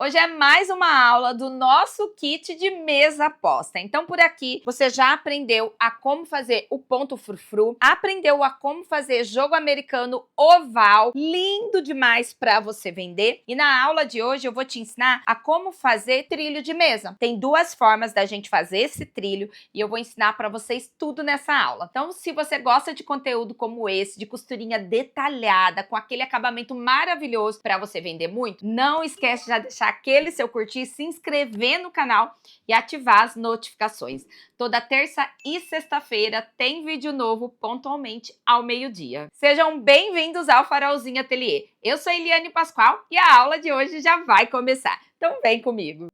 Hoje é mais uma aula do nosso kit de mesa posta. Então, por aqui, você já aprendeu a como fazer o ponto frufru, aprendeu a como fazer jogo americano oval, lindo demais para você vender. E na aula de hoje eu vou te ensinar a como fazer trilho de mesa. Tem duas formas da gente fazer esse trilho e eu vou ensinar para vocês tudo nessa aula. Então, se você gosta de conteúdo como esse, de costurinha detalhada, com aquele acabamento maravilhoso para você vender muito, não esquece de já deixar aquele seu curtir, se inscrever no canal e ativar as notificações. Toda terça e sexta-feira tem vídeo novo pontualmente ao meio-dia. Sejam bem-vindos ao Farolzinho Ateliê. Eu sou Eliane Pascoal e a aula de hoje já vai começar. Então vem comigo!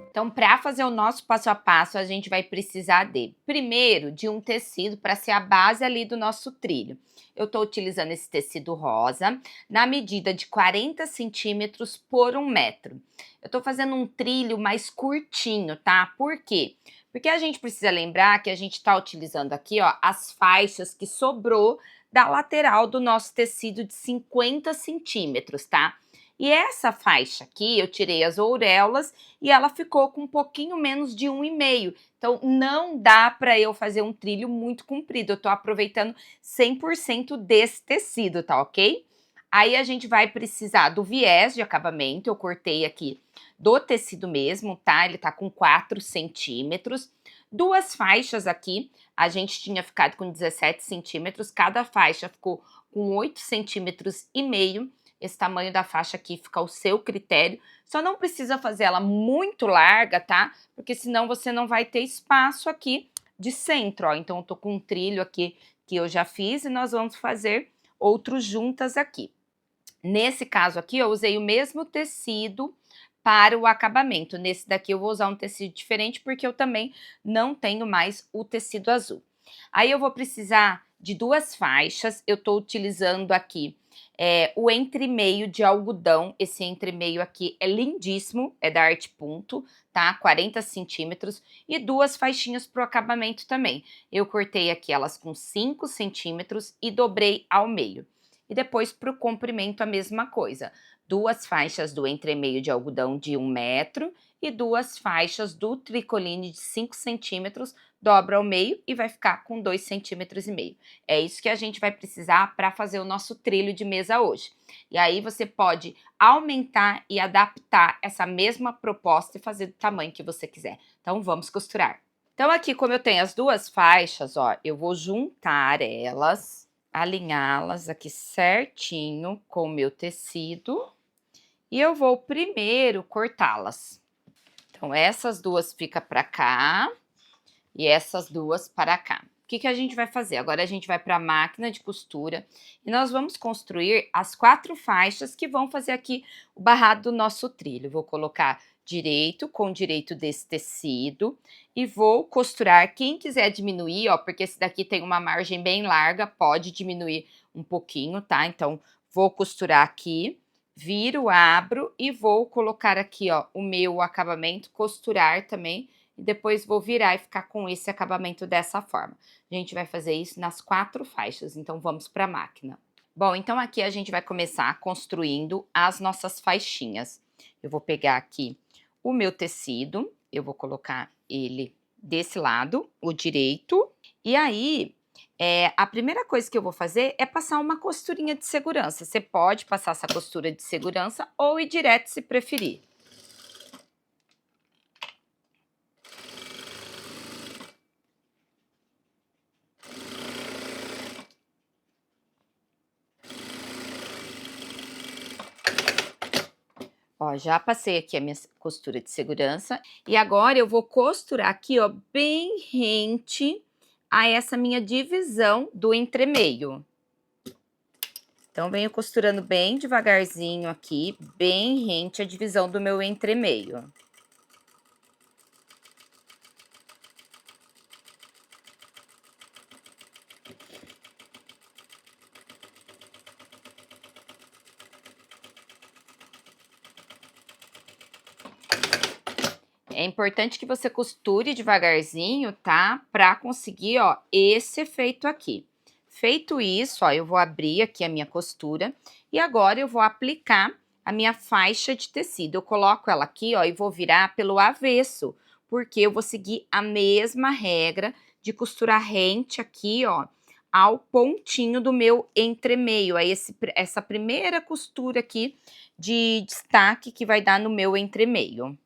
Então, para fazer o nosso passo a passo, a gente vai precisar primeiro, de um tecido para ser a base ali do nosso trilho. Eu estou utilizando esse tecido rosa, na medida de 40 centímetros por 1 metro. Eu estou fazendo um trilho mais curtinho, tá? Por quê? Porque a gente precisa lembrar que a gente está utilizando aqui, ó, as faixas que sobrou da lateral do nosso tecido de 50 centímetros, tá? E essa faixa aqui, eu tirei as ouréolas e ela ficou com um pouquinho menos de 1,5. Então, não dá para eu fazer um trilho muito comprido. Eu tô aproveitando 100% desse tecido, tá ok? Aí a gente vai precisar do viés de acabamento. Eu cortei aqui do tecido mesmo, tá? Ele tá com 4 centímetros. Duas faixas aqui. A gente tinha ficado com 17 centímetros. Cada faixa ficou com 8,5 centímetros. Esse tamanho da faixa aqui fica ao seu critério. Só não precisa fazer ela muito larga, tá? Porque senão você não vai ter espaço aqui de centro, ó. Então, eu tô com um trilho aqui que eu já fiz e nós vamos fazer outros juntas aqui. Nesse caso aqui, eu usei o mesmo tecido para o acabamento. Nesse daqui eu vou usar um tecido diferente porque eu também não tenho mais o tecido azul. Aí eu vou precisar de duas faixas. Eu tô utilizando aqui o entremeio de algodão. Esse entremeio aqui é lindíssimo, é da Arte Punto, tá? 40 centímetros. E duas faixinhas pro acabamento também. Eu cortei aqui elas com 5 centímetros e dobrei ao meio. E depois pro comprimento a mesma coisa. Duas faixas do entremeio de algodão de 1 metro e duas faixas do tricoline de 5 centímetros, dobra ao meio e vai ficar com 2,5 centímetros. É isso que a gente vai precisar para fazer o nosso trilho de mesa hoje. E aí você pode aumentar e adaptar essa mesma proposta e fazer do tamanho que você quiser. Então vamos costurar. Então aqui, como eu tenho as duas faixas, ó, eu vou juntar elas, alinhá-las aqui certinho com o meu tecido e eu vou primeiro cortá-las. Então essas duas ficam para cá e essas duas para cá. O que a gente vai fazer? Agora a gente vai para a máquina de costura e nós vamos construir as 4 faixas que vão fazer aqui o barrado do nosso trilho. Vou colocar direito com direito desse tecido e vou costurar. Quem quiser diminuir, ó, porque esse daqui tem uma margem bem larga, pode diminuir um pouquinho, tá? Então, vou costurar aqui, viro, abro e vou colocar aqui, ó, o meu acabamento, costurar também. E depois vou virar e ficar com esse acabamento dessa forma. A gente vai fazer isso nas 4 faixas, então vamos para a máquina. Bom, então aqui a gente vai começar construindo as nossas faixinhas. Eu vou pegar aqui o meu tecido, eu vou colocar ele desse lado, o direito, e aí a primeira coisa que eu vou fazer é passar uma costurinha de segurança. Você pode passar essa costura de segurança ou ir direto se preferir. Ó, já passei aqui a minha costura de segurança e agora eu vou costurar aqui, ó, bem rente a essa minha divisão do entremeio. Então, venho costurando bem devagarzinho aqui, bem rente à divisão do meu entremeio. É importante que você costure devagarzinho, tá? Pra conseguir, ó, esse efeito aqui. Feito isso, ó, eu vou abrir aqui a minha costura e agora eu vou aplicar a minha faixa de tecido. Eu coloco ela aqui, ó, e vou virar pelo avesso, porque eu vou seguir a mesma regra de costurar rente aqui, ó, ao pontinho do meu entremeio. É essa primeira costura aqui de destaque que vai dar no meu entremeio.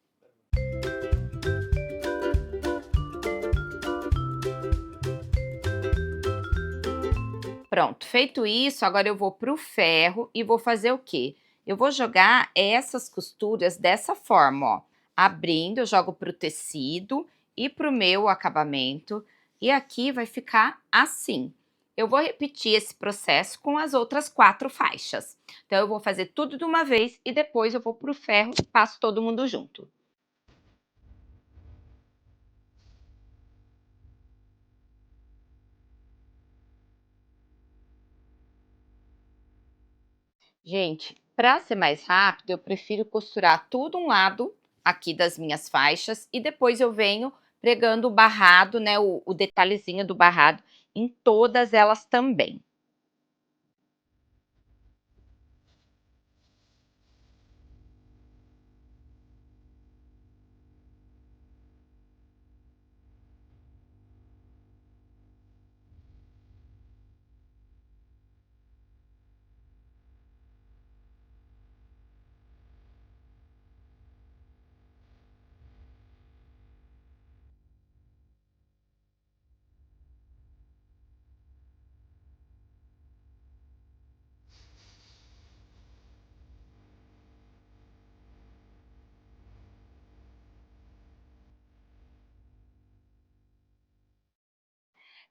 Pronto, feito isso, agora eu vou pro ferro e vou fazer o quê? Eu vou jogar essas costuras dessa forma, ó. Abrindo, eu jogo pro tecido e pro meu acabamento. E aqui vai ficar assim. Eu vou repetir esse processo com as outras 4 faixas. Então, eu vou fazer tudo de uma vez e depois eu vou pro ferro e passo todo mundo junto. Gente, para ser mais rápido, eu prefiro costurar tudo um lado aqui das minhas faixas e depois eu venho pregando o barrado, né, o detalhezinho do barrado em todas elas também.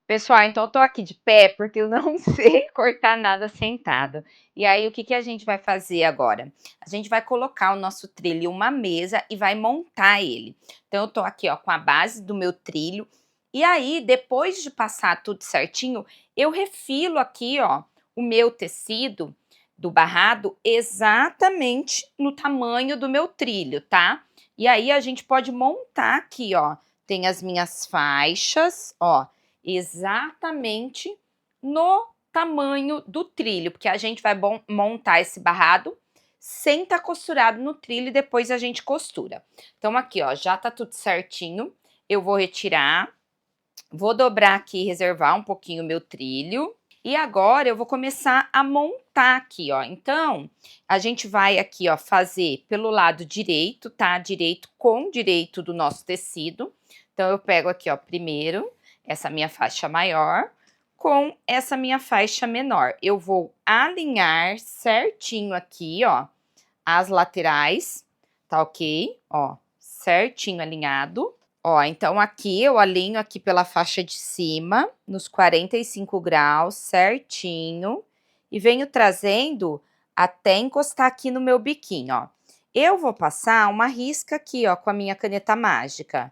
Pessoal, então eu tô aqui de pé porque eu não sei cortar nada sentado. E aí, o que que a gente vai fazer agora? A gente vai colocar o nosso trilho em uma mesa e vai montar ele. Então, eu tô aqui, ó, com a base do meu trilho. E aí, depois de passar tudo certinho, eu refilo aqui, ó, o meu tecido do barrado exatamente no tamanho do meu trilho, tá? E aí, a gente pode montar aqui, ó. Tem as minhas faixas, ó, exatamente no tamanho do trilho, porque a gente vai montar esse barrado sem estar costurado no trilho e depois a gente costura. Então aqui, ó, já tá tudo certinho. Eu vou retirar, vou dobrar aqui e reservar um pouquinho o meu trilho. E agora eu vou começar a montar aqui, ó. Então, a gente vai aqui, ó, fazer pelo lado direito, tá? Direito com direito do nosso tecido. Então, eu pego aqui, ó, primeiro essa minha faixa maior com essa minha faixa menor. Eu vou alinhar certinho aqui, ó, as laterais, tá ok? Ó, certinho alinhado. Ó, então aqui eu alinho aqui pela faixa de cima, nos 45 graus, certinho, e venho trazendo até encostar aqui no meu biquinho, ó. Eu vou passar uma risca aqui, ó, com a minha caneta mágica.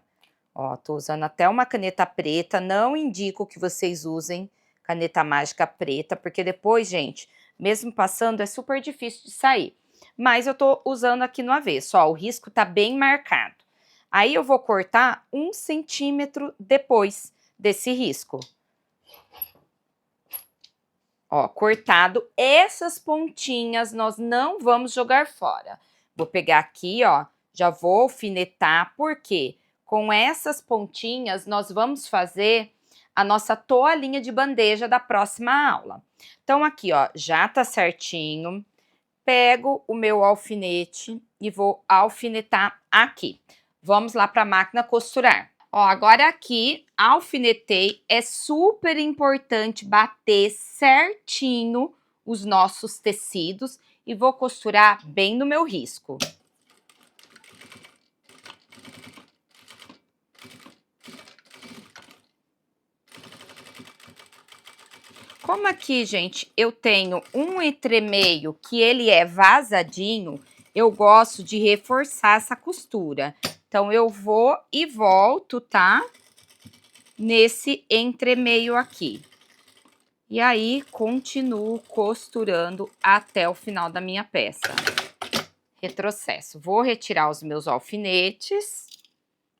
Ó, tô usando até uma caneta preta, não indico que vocês usem caneta mágica preta, porque depois, gente, mesmo passando, é super difícil de sair. Mas eu tô usando aqui no avesso, ó, o risco tá bem marcado. Aí eu vou cortar 1 centímetro depois desse risco. Ó, cortado, essas pontinhas nós não vamos jogar fora. Vou pegar aqui, ó, já vou alfinetar, porque com essas pontinhas nós vamos fazer a nossa toalhinha de bandeja da próxima aula. Então aqui, ó, já tá certinho. Pego o meu alfinete e vou alfinetar aqui. Vamos lá para a máquina costurar. Ó, agora aqui, alfinetei, é super importante bater certinho os nossos tecidos e vou costurar bem no meu risco. Como aqui, gente, eu tenho um entremeio que ele é vazadinho, eu gosto de reforçar essa costura. Então, eu vou e volto, tá? Nesse entremeio aqui. E aí, continuo costurando até o final da minha peça. Retrocesso. Vou retirar os meus alfinetes.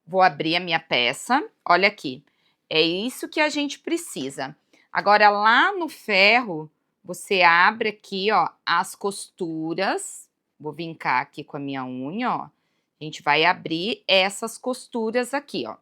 Vou abrir a minha peça. Olha aqui. É isso que a gente precisa. Agora, lá no ferro, você abre aqui, ó, as costuras. Vou vincar aqui com a minha unha, ó. A gente vai abrir essas costuras aqui, ó.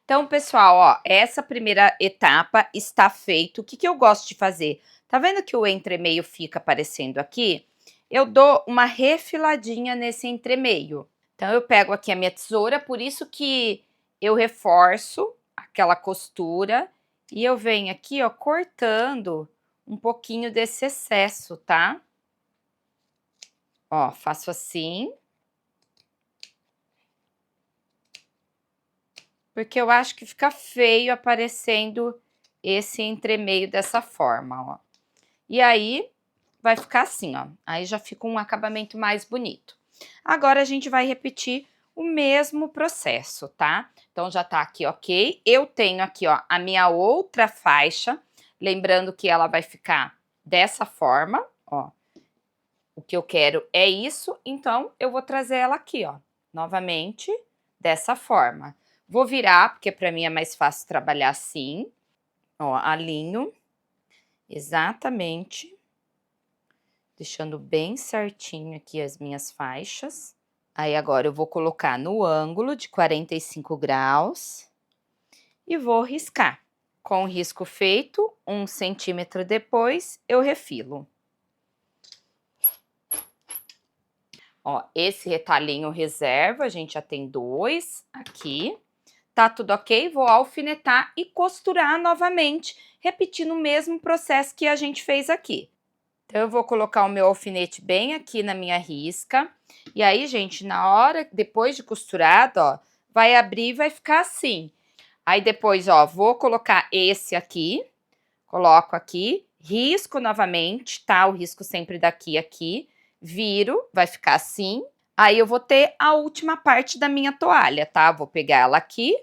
Então, pessoal, ó, essa primeira etapa está feita. O que que eu gosto de fazer? Tá vendo que o entremeio fica aparecendo aqui? Eu dou uma refiladinha nesse entremeio. Então, eu pego aqui a minha tesoura, por isso que eu reforço aquela costura e eu venho aqui, ó, cortando um pouquinho desse excesso, tá? Ó, faço assim. Porque eu acho que fica feio aparecendo esse entremeio dessa forma, ó. E aí, vai ficar assim, ó. Aí já fica um acabamento mais bonito. Agora, a gente vai repetir o mesmo processo, tá? Então, já tá aqui, ok? Eu tenho aqui, ó, a minha outra faixa. Lembrando que ela vai ficar dessa forma, ó. O que eu quero é isso, então eu vou trazer ela aqui, ó. Novamente, dessa forma. Vou virar, porque para mim é mais fácil trabalhar assim. Ó, alinho. Exatamente. Deixando bem certinho aqui as minhas faixas. Aí agora eu vou colocar no ângulo de 45 graus. E vou riscar. Com o risco feito, 1 centímetro depois, eu refilo. Ó, esse retalhinho reserva, a gente já tem 2 aqui. Tá tudo ok? Vou alfinetar e costurar novamente, repetindo o mesmo processo que a gente fez aqui. Então, eu vou colocar o meu alfinete bem aqui na minha risca. E aí, gente, na hora, depois de costurado, ó, vai abrir e vai ficar assim. Aí depois, ó, vou colocar esse aqui, coloco aqui, risco novamente, tá? O risco sempre daqui a aqui, viro, vai ficar assim. Aí eu vou ter a última parte da minha toalha, tá? Vou pegar ela aqui,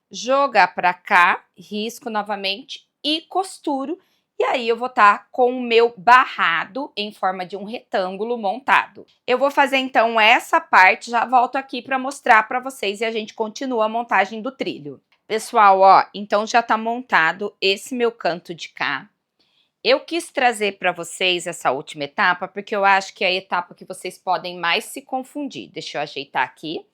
jogar pra cá, risco novamente e costuro. E aí eu vou estar com o meu barrado em forma de um retângulo montado. Eu vou fazer então essa parte, já volto aqui para mostrar para vocês e a gente continua a montagem do trilho. Pessoal, ó, então já tá montado esse meu canto de cá. Eu quis trazer para vocês essa última etapa, porque eu acho que é a etapa que vocês podem mais se confundir. Deixa eu ajeitar aqui.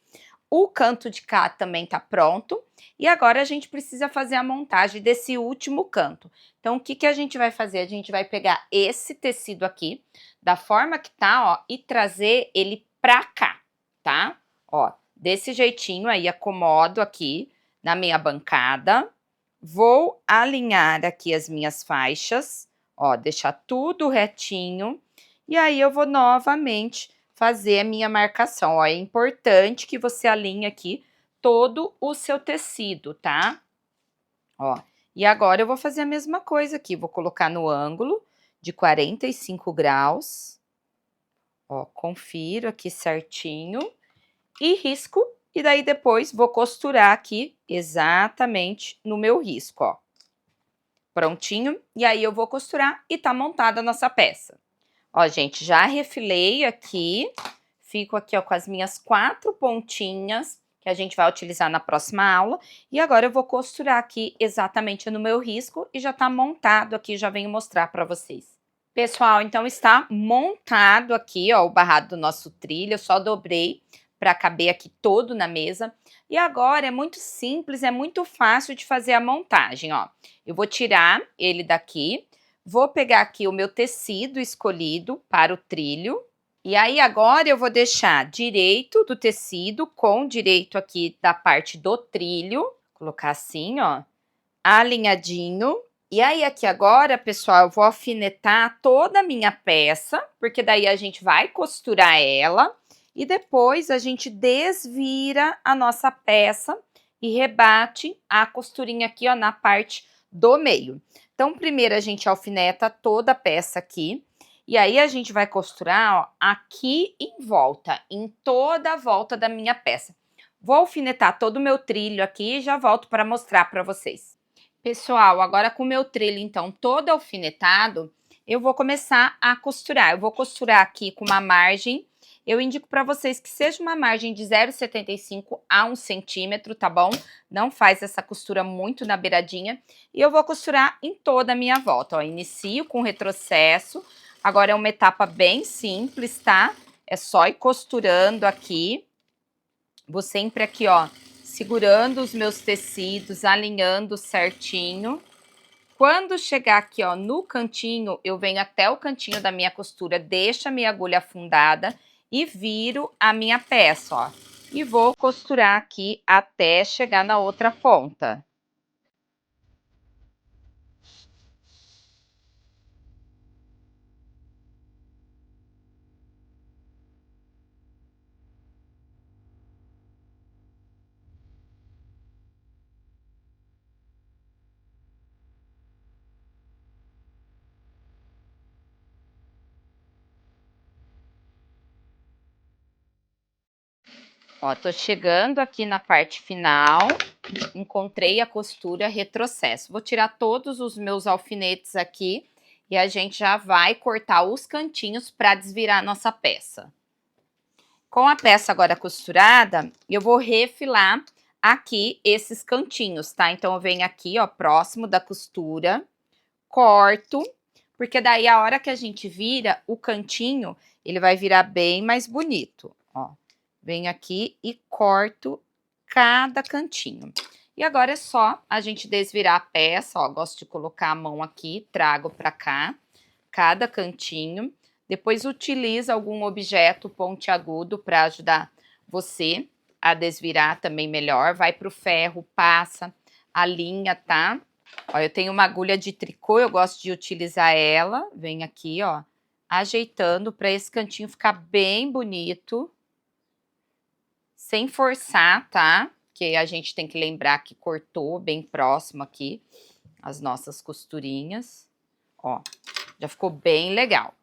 O canto de cá também tá pronto. E agora a gente precisa fazer a montagem desse último canto. Então, o que que a gente vai fazer? A gente vai pegar esse tecido aqui, da forma que tá, ó, e trazer ele pra cá, tá? Ó, desse jeitinho aí, acomodo aqui na minha bancada. Vou alinhar aqui as minhas faixas. Ó, deixar tudo retinho. E aí, eu vou novamente fazer a minha marcação. Ó, é importante que você alinhe aqui todo o seu tecido, tá? Ó, e agora eu vou fazer a mesma coisa aqui. Vou colocar no ângulo de 45 graus. Ó, confiro aqui certinho. E risco. E daí depois vou costurar aqui exatamente no meu risco, ó. Prontinho, e aí eu vou costurar e tá montada a nossa peça. Ó, gente, já refilei aqui, fico aqui, ó, com as minhas 4 pontinhas, que a gente vai utilizar na próxima aula, e agora eu vou costurar aqui exatamente no meu risco, e já tá montado aqui, já venho mostrar pra vocês. Pessoal, então está montado aqui, ó, o barrado do nosso trilho, eu só dobrei para caber aqui todo na mesa. E agora é muito simples, é muito fácil de fazer a montagem, ó. Eu vou tirar ele daqui, vou pegar aqui o meu tecido escolhido para o trilho. E aí agora eu vou deixar direito do tecido com direito aqui da parte do trilho. Colocar assim, ó, alinhadinho. E aí aqui agora, pessoal, eu vou alfinetar toda a minha peça, porque daí a gente vai costurar ela. E depois a gente desvira a nossa peça e rebate a costurinha aqui, ó, na parte do meio. Então, primeiro a gente alfineta toda a peça aqui. E aí a gente vai costurar, ó, aqui em volta, em toda a volta da minha peça. Vou alfinetar todo o meu trilho aqui e já volto para mostrar para vocês. Pessoal, agora com o meu trilho, então, todo alfinetado, eu vou começar a costurar. Eu vou costurar aqui com uma margem Eu indico para vocês que seja uma margem de 0,75 a 1 centímetro, tá bom? Não faz essa costura muito na beiradinha. E eu vou costurar em toda a minha volta, ó. Inicio com retrocesso. Agora é uma etapa bem simples, tá? É só ir costurando aqui. Vou sempre aqui, ó, segurando os meus tecidos, alinhando certinho. Quando chegar aqui, ó, no cantinho, eu venho até o cantinho da minha costura, deixo a minha agulha afundada e viro a minha peça, ó. E vou costurar aqui até chegar na outra ponta. Ó, tô chegando aqui na parte final, encontrei a costura, retrocesso. Vou tirar todos os meus alfinetes aqui e a gente já vai cortar os cantinhos para desvirar a nossa peça. Com a peça agora costurada, eu vou refilar aqui esses cantinhos, tá? Então, eu venho aqui, ó, próximo da costura, corto, porque daí a hora que a gente vira o cantinho, ele vai virar bem mais bonito, ó. Venho aqui e corto cada cantinho. E agora é só a gente desvirar a peça, ó, gosto de colocar a mão aqui, trago pra cá, cada cantinho. Depois utiliza algum objeto pontiagudo para ajudar você a desvirar também melhor. Vai pro ferro, passa a linha, tá? Ó, eu tenho uma agulha de tricô, eu gosto de utilizar ela. Vem aqui, ó, ajeitando para esse cantinho ficar bem bonito. Sem forçar, tá? Porque a gente tem que lembrar que cortou bem próximo aqui as nossas costurinhas. Ó, já ficou bem legal.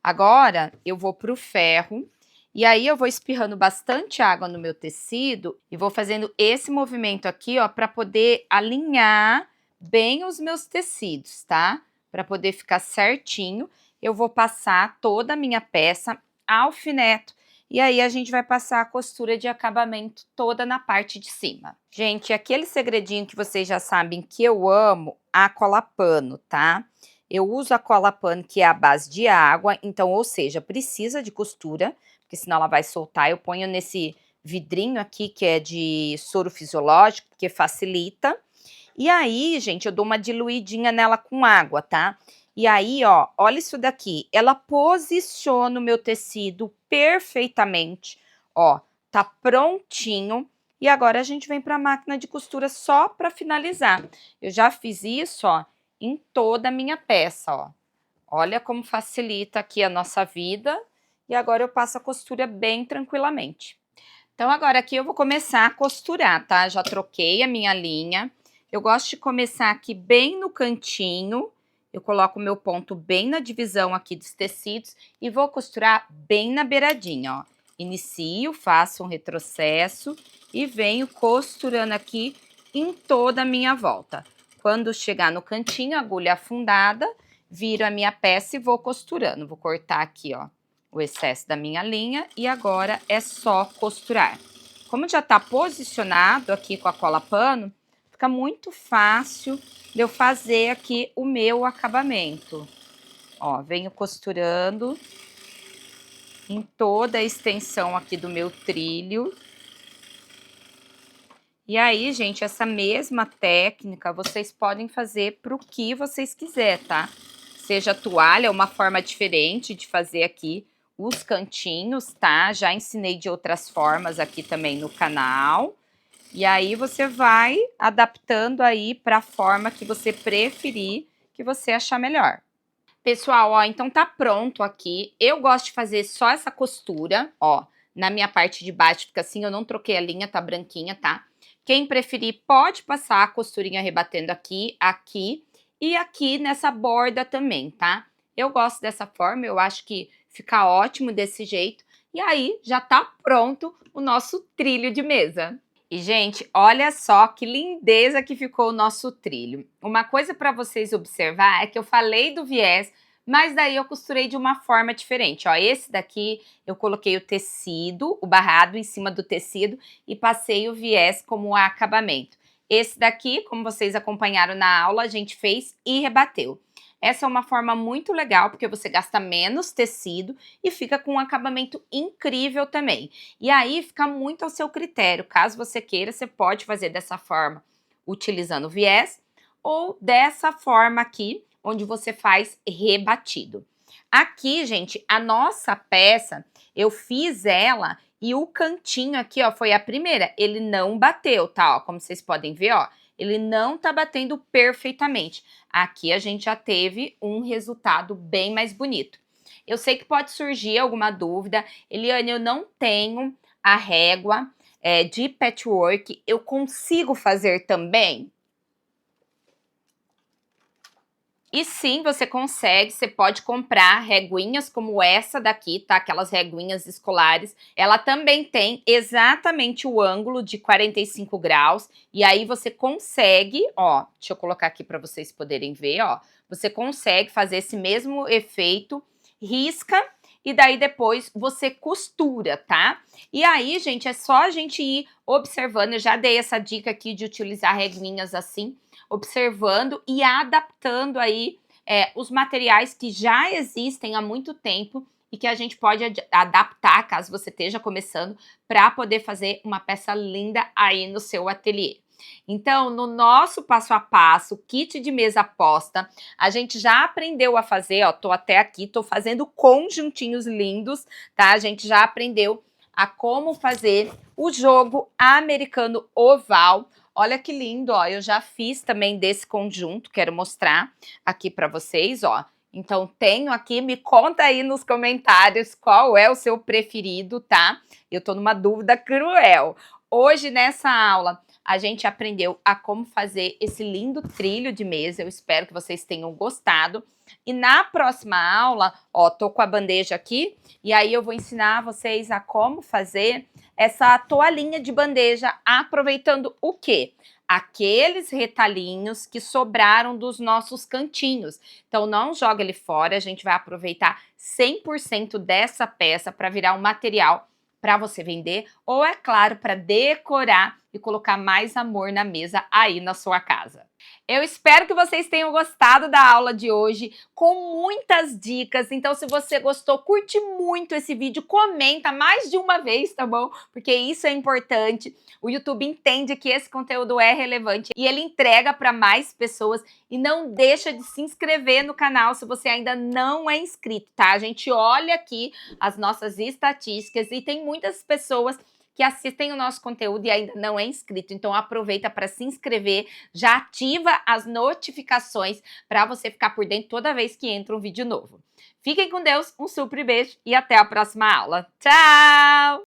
Agora, eu vou pro ferro. E aí, eu vou espirrando bastante água no meu tecido e vou fazendo esse movimento aqui, ó, para poder alinhar bem os meus tecidos, tá? Para poder ficar certinho, eu vou passar toda a minha peça alfineto. E aí, a gente vai passar a costura de acabamento toda na parte de cima. Gente, aquele segredinho que vocês já sabem que eu amo, a cola pano, tá? Eu uso a cola pano que é a base de água, então, ou seja, precisa de costura, porque senão ela vai soltar. Eu ponho nesse vidrinho aqui que é de soro fisiológico, porque facilita. E aí, gente, eu dou uma diluidinha nela com água, tá? E aí, ó, olha isso daqui. Ela posiciona o meu tecido perfeitamente. Ó, tá prontinho. E agora a gente vem para a máquina de costura só para finalizar. Eu já fiz isso, ó, em toda a minha peça, ó. Olha como facilita aqui a nossa vida. E agora eu passo a costura bem tranquilamente. Então, agora aqui eu vou começar a costurar, tá? Já troquei a minha linha. Eu gosto de começar aqui bem no cantinho. Eu coloco o meu ponto bem na divisão aqui dos tecidos e vou costurar bem na beiradinha, ó. Inicio, faço um retrocesso e venho costurando aqui em toda a minha volta. Quando chegar no cantinho, agulha afundada, viro a minha peça e vou costurando. Vou cortar aqui, ó, o excesso da minha linha e agora é só costurar. Como já tá posicionado aqui com a cola pano, fica muito fácil de eu fazer aqui o meu acabamento. Ó, venho costurando em toda a extensão aqui do meu trilho. E aí, gente, essa mesma técnica vocês podem fazer para o que vocês quiserem, tá? Seja toalha, uma forma diferente de fazer aqui os cantinhos, tá? Já ensinei de outras formas aqui também no canal. E aí você vai adaptando aí para a forma que você preferir, que você achar melhor. Pessoal, ó, então tá pronto aqui. Eu gosto de fazer só essa costura, ó, na minha parte de baixo, porque assim eu não troquei a linha, tá branquinha, tá? Quem preferir pode passar a costurinha rebatendo aqui, aqui e aqui nessa borda também, tá? Eu gosto dessa forma, eu acho que fica ótimo desse jeito. E aí já tá pronto o nosso trilho de mesa. E, gente, olha só que lindeza que ficou o nosso trilho. Uma coisa para vocês observar é que eu falei do viés, mas daí eu costurei de uma forma diferente, ó. Esse daqui eu coloquei o tecido, o barrado em cima do tecido e passei o viés como acabamento. Esse daqui, como vocês acompanharam na aula, a gente fez e rebateu. Essa é uma forma muito legal, porque você gasta menos tecido e fica com um acabamento incrível também. E aí fica muito ao seu critério. Caso você queira, você pode fazer dessa forma, utilizando viés, ou dessa forma aqui, onde você faz rebatido. Aqui, gente, a nossa peça, eu fiz ela e o cantinho aqui, ó, foi a primeira. Ele não bateu, tá? Ó, como vocês podem ver, ó, ele não tá batendo perfeitamente. Aqui a gente já teve um resultado bem mais bonito. Eu sei que pode surgir alguma dúvida. Eliane, eu não tenho a régua de patchwork. Eu consigo fazer também? E sim, você consegue, você pode comprar reguinhas como essa daqui, tá? Aquelas reguinhas escolares. Ela também tem exatamente o ângulo de 45 graus. E aí você consegue, ó, deixa eu colocar aqui para vocês poderem ver, ó. Você consegue fazer esse mesmo efeito, risca e daí depois você costura, tá? E aí, gente, é só a gente ir observando. Eu já dei essa dica aqui de utilizar reguinhas assim, observando e adaptando aí os materiais que já existem há muito tempo e que a gente pode adaptar, caso você esteja começando, para poder fazer uma peça linda aí no seu ateliê. Então, no nosso passo a passo, kit de mesa posta, a gente já aprendeu a fazer, ó, tô até aqui, tô fazendo conjuntinhos lindos, tá? A gente já aprendeu a como fazer o jogo americano oval. Olha que lindo, ó, eu já fiz também desse conjunto, quero mostrar aqui para vocês, ó. Então, tenho aqui, me conta aí nos comentários qual é o seu preferido, tá? Eu tô numa dúvida cruel. Hoje, nessa aula, a gente aprendeu a como fazer esse lindo trilho de mesa, eu espero que vocês tenham gostado. E na próxima aula, ó, tô com a bandeja aqui, e aí eu vou ensinar vocês a como fazer essa toalhinha de bandeja, aproveitando o quê? Aqueles retalhinhos que sobraram dos nossos cantinhos. Então, não joga ele fora, a gente vai aproveitar 100% dessa peça para virar um material para você vender, ou é claro, para decorar e colocar mais amor na mesa aí na sua casa. Eu espero que vocês tenham gostado da aula de hoje, com muitas dicas. Então, se você gostou, curte muito esse vídeo, comenta mais de uma vez, tá bom? Porque isso é importante. O YouTube entende que esse conteúdo é relevante e ele entrega para mais pessoas. E não deixa de se inscrever no canal se você ainda não é inscrito, tá? A gente olha aqui as nossas estatísticas e tem muitas pessoas que assistem o nosso conteúdo e ainda não é inscrito. Então aproveita para se inscrever, já ativa as notificações para você ficar por dentro toda vez que entra um vídeo novo. Fiquem com Deus, um super beijo e até a próxima aula. Tchau!